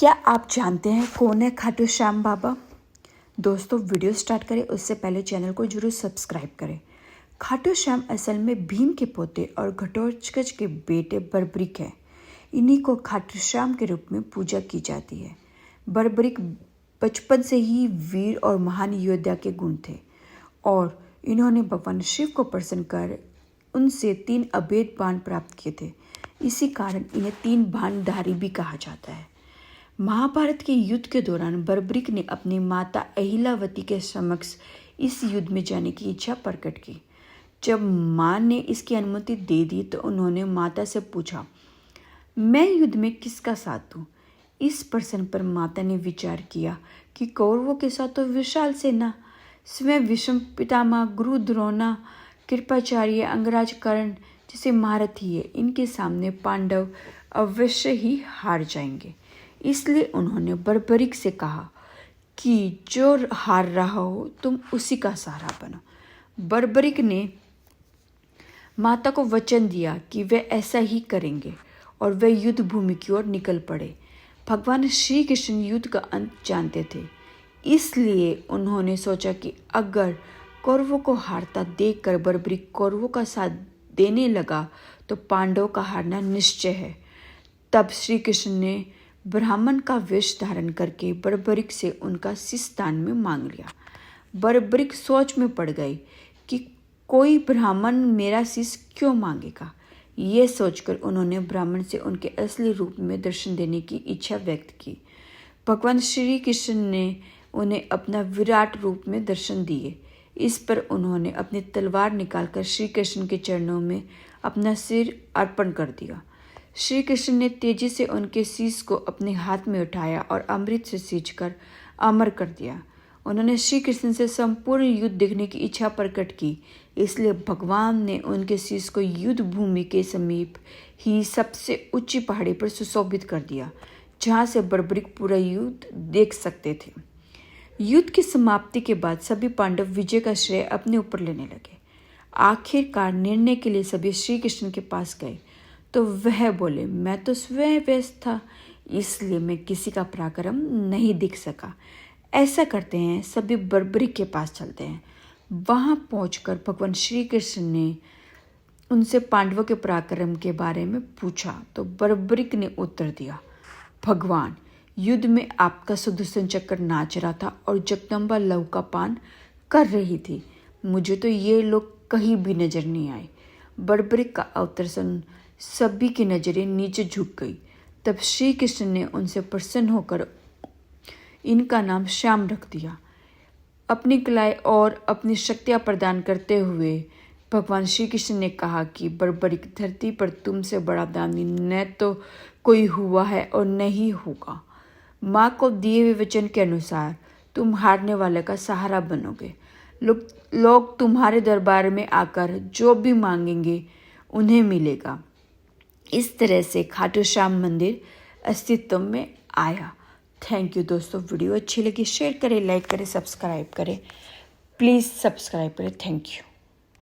क्या आप जानते हैं कौन है खाटू श्याम बाबा? दोस्तों, वीडियो स्टार्ट करें उससे पहले चैनल को जरूर सब्सक्राइब करें। खाटू श्याम असल में भीम के पोते और घटोत्कच के बेटे बर्बरिक है। इन्हीं को खाटू श्याम के रूप में पूजा की जाती है। बर्बरिक बचपन से ही वीर और महान योद्धा के गुण थे और इन्होंने भगवान शिव को प्रसन्न कर उनसे 3 अभेद बाण प्राप्त किए थे। इसी कारण इन्हें 3 बाणधारी भी कहा जाता है। महाभारत के युद्ध के दौरान बर्बरिक ने अपनी माता अहिलावती के समक्ष इस युद्ध में जाने की इच्छा प्रकट की। जब मां ने इसकी अनुमति दे दी तो उन्होंने माता से पूछा, मैं युद्ध में किसका साथ दूं? इस प्रश्न पर माता ने विचार किया कि कौरवों के साथ तो विशाल सेना, स्वयं विषम पितामह गुरु द्रोणा, कृपाचार्य, अंगराज कर्ण जैसे महारथी है, इनके सामने पांडव अवश्य ही हार जाएंगे। इसलिए उन्होंने बर्बरिक से कहा कि जो हार रहा हो तुम उसी का सहारा बनो। बर्बरिक ने माता को वचन दिया कि वे ऐसा ही करेंगे और वे युद्ध भूमि की ओर निकल पड़े। भगवान श्री कृष्ण युद्ध का अंत जानते थे, इसलिए उन्होंने सोचा कि अगर कौरवों को हारता देखकर बर्बरिक कौरवों का साथ देने लगा तो पांडवों का हारना निश्चय है। तब श्री कृष्ण ने ब्राह्मण का वेश धारण करके बर्बरिक से उनका शिष्यदान में मांग लिया। बर्बरिक सोच में पड़ गई कि कोई ब्राह्मण मेरा शिष्य क्यों मांगेगा। ये सोचकर उन्होंने ब्राह्मण से उनके असली रूप में दर्शन देने की इच्छा व्यक्त की। भगवान श्री कृष्ण ने उन्हें अपना विराट रूप में दर्शन दिए। इस पर उन्होंने अपनी तलवार निकालकर श्री कृष्ण के चरणों में अपना सिर अर्पण कर दिया। श्री कृष्ण ने तेजी से उनके शीश को अपने हाथ में उठाया और अमृत से सींचकर अमर कर दिया। उन्होंने श्री कृष्ण से संपूर्ण युद्ध देखने की इच्छा प्रकट की, इसलिए भगवान ने उनके शीश को युद्ध भूमि के समीप ही सबसे ऊंची पहाड़ी पर सुशोभित कर दिया, जहां से बर्बरिक पूरा युद्ध देख सकते थे। युद्ध की समाप्ति के बाद सभी पांडव विजय का श्रेय अपने ऊपर लेने लगे। आखिरकार निर्णय के लिए सभी श्री कृष्ण के पास गए तो वह बोले, मैं तो स्वयं व्यस्त था, इसलिए मैं किसी का पराक्रम नहीं दिख सका। ऐसा करते हैं, सभी बर्बरिक के पास चलते हैं। वहां पहुंचकर भगवान श्री कृष्ण ने उनसे पांडवों के पराक्रम के बारे में पूछा तो बर्बरिक ने उत्तर दिया, भगवान, युद्ध में आपका सुदर्शन चक्र नाच रहा था और जगदम्बा लहू का पान कर रही थी। मुझे तो ये लोग कहीं भी नजर नहीं आए। बर्बरिक का उत्तर सुन सभी की नजरें नीचे झुक गई। तब श्री कृष्ण ने उनसे प्रसन्न होकर इनका नाम श्याम रख दिया। अपनी कलाएं और अपनी शक्तियां प्रदान करते हुए भगवान श्री कृष्ण ने कहा कि बर्बरिक, धरती पर तुमसे बड़ा दानी न तो कोई हुआ है और न ही होगा। माँ को दिए हुए वचन के अनुसार तुम हारने वाले का सहारा बनोगे। लोग तुम्हारे दरबार में आकर जो भी मांगेंगे उन्हें मिलेगा। इस तरह से खाटू श्याम मंदिर अस्तित्व में आया। थैंक यू दोस्तों। वीडियो अच्छी लगी शेयर करें, लाइक करें, सब्सक्राइब करें। प्लीज़ सब्सक्राइब करें। Thank you.